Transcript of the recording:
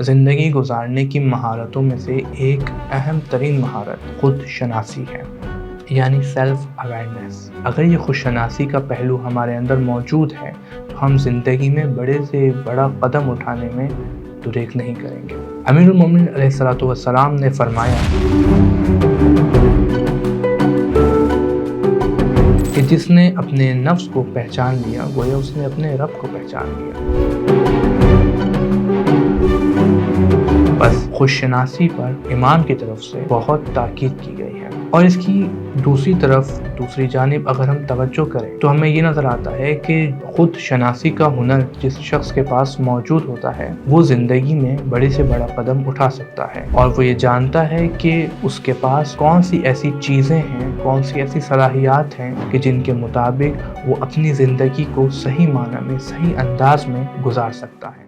ज़िंदगी गुजारने की महारतों में से एक अहम तरीन महारत खुद शनासी है, यानी सेल्फ अवेयरनेस। अगर ये खुदशनासी का पहलू हमारे अंदर मौजूद है तो हम ज़िंदगी में बड़े से बड़ा कदम उठाने में दुरेक नहीं करेंगे। अमीरुल मोमिनीन अलैहिस्सलातु वस्सलाम ने फरमाया कि जिसने अपने नफ्स को पहचान लिया गोया उसने अपने रब को पहचान लिया। बस खुदशनासी पर इमाम की तरफ से बहुत ताकीद की गई है। और इसकी दूसरी जानिब अगर हम तवज्जो करें तो हमें ये नज़र आता है कि खुद शनासी का हुनर जिस शख्स के पास मौजूद होता है वो ज़िंदगी में बड़े से बड़ा कदम उठा सकता है, और वो ये जानता है कि उसके पास कौन सी ऐसी चीज़ें हैं, कौन सी ऐसी सलाहियात हैं कि जिनके मुताबिक वो अपनी ज़िंदगी को सही माना में, सही अंदाज में गुजार सकता है।